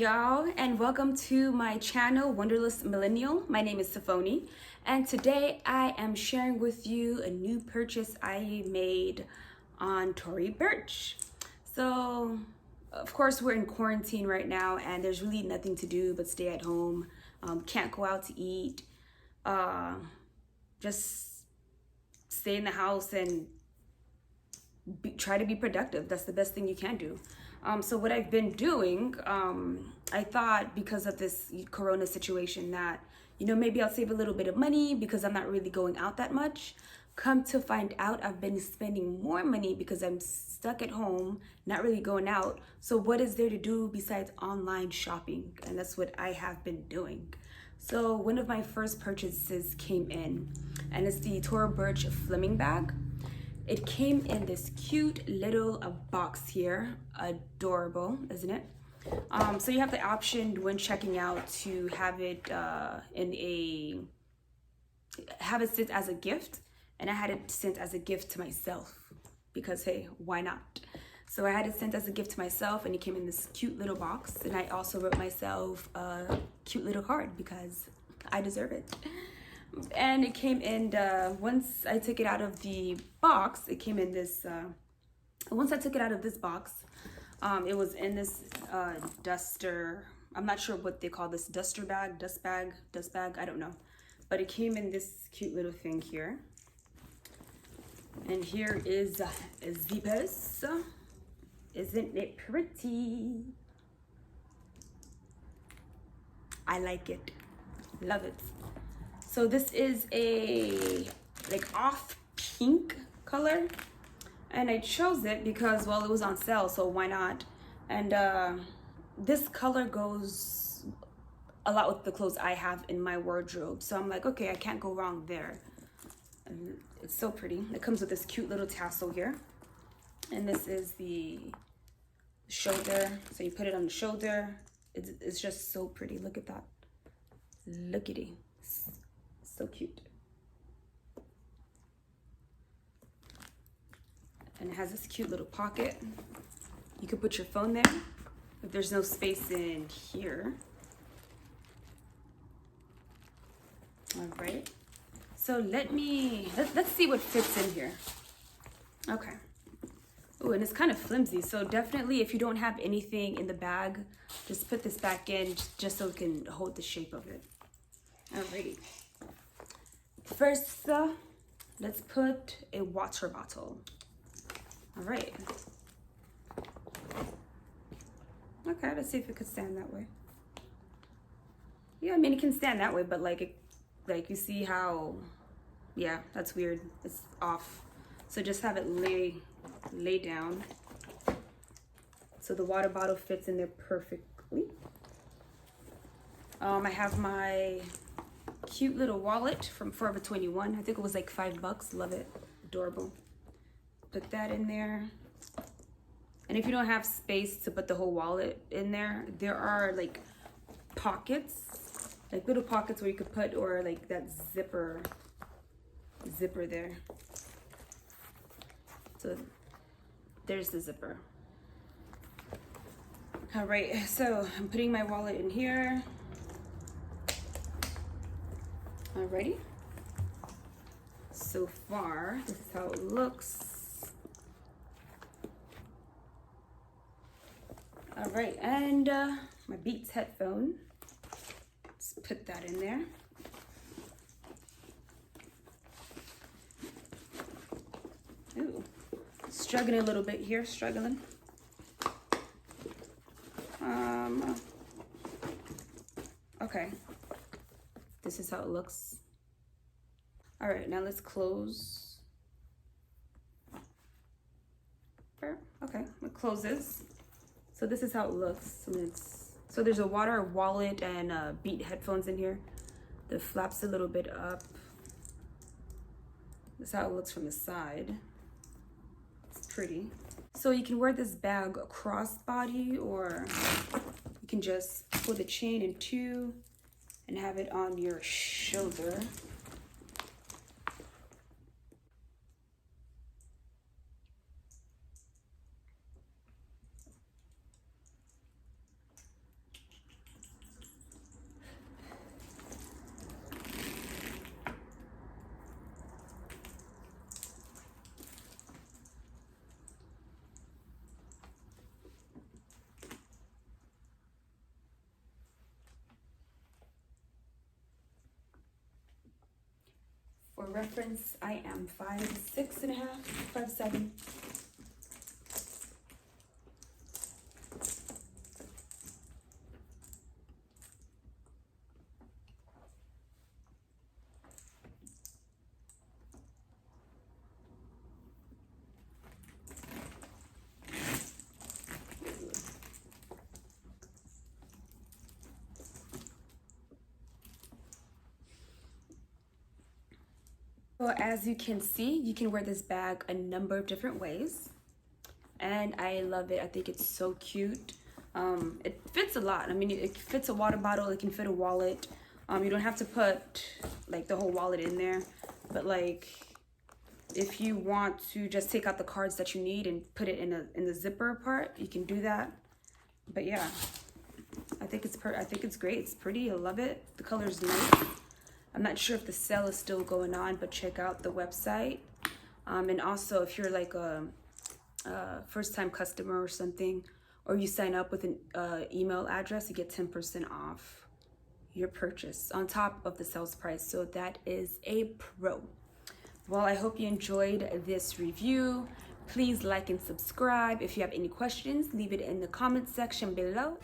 y'all, and welcome to my channel, Wonderless Millennial. My name is Safoni, and today I am sharing with you a new purchase I made on Tory Burch. So, of course, we're in quarantine right now, and there's really nothing to do but stay at home. Can't go out to eat. Just stay in the house and try to be productive. That's the best thing you can do. So what I've been doing, I thought because of this corona situation that, maybe I'll save a little bit of money because I'm not really going out that much. Come to find out, I've been spending more money because I'm stuck at home, not really going out. So what is there to do besides online shopping? And that's what I have been doing. So one of my first purchases came in, and it's the Tory Burch Fleming bag. It came in this cute little box here. Adorable, isn't it? So you have the option when checking out to have it sent as a gift, and I had it sent as a gift to myself because hey, why not? So I had it sent as a gift to myself, and it came in this cute little box, and I also wrote myself a cute little card because I deserve it. And it came in, once I took it out of the box, it came in this, once I took it out of this box, it was in this duster. I'm not sure what they call this, dust bag, I don't know. But it came in this cute little thing here. And here is the purse. Isn't it pretty? I like it, love it. So this is a off pink color, and I chose it because, well, it was on sale, so why not? And this color goes a lot with the clothes I have in my wardrobe, so I'm like, okay, I can't go wrong there. And it's so pretty. It comes with this cute little tassel here, and this is the shoulder, so you put it on the shoulder. It's just so pretty. Look at that. Look at it. So cute. And it has this cute little pocket. You could put your phone there if there's no space in here. All right. So let's see what fits in here. Okay. Oh, and it's kind of flimsy. So definitely if you don't have anything in the bag, just put this back in just so it can hold the shape of it. Alrighty. First, let's put a water bottle. All right. Okay, let's see if it could stand that way. Yeah, I mean, it can stand that way, but like you see how, yeah, that's weird. It's off. So just have it lay down. So the water bottle fits in there perfectly. I have my cute little wallet from Forever 21. I think it was like $5. Love it. Adorable. Put that in there. And if you don't have space to put the whole wallet in there, there are like pockets, like little pockets where you could put, or like that zipper there. So there's the zipper. All right, so I'm putting my wallet in here. Alrighty. So far, this is how it looks. All right, and my Beats headphone. Let's put that in there. Ooh, struggling a little bit here, struggling. Okay. This is how it looks. All right, now let's close. Okay, it closes. So this is how it looks. So there's a water wallet and Beat headphones in here. The flaps a little bit up. This is how it looks from the side. It's pretty. So you can wear this bag crossbody, or you can just pull the chain in two and have it on your shoulder. reference, I am 5'6.5", 5'7". So as you can see, you can wear this bag a number of different ways, and I love it. I think it's so cute. It fits a lot. I mean, it fits a water bottle, it can fit a wallet. You don't have to put like the whole wallet in there, but like if you want to just take out the cards that you need and put it in the zipper part, you can do that. But yeah, I think it's great. It's pretty. I love it. The color is nice. I'm not sure if the sale is still going on, but check out the website. And also, if you're like a first-time customer or something, or you sign up with an email address, you get 10% off your purchase on top of the sales price. So that is a pro. Well, I hope you enjoyed this review. Please like and subscribe. If you have any questions, leave it in the comment section below.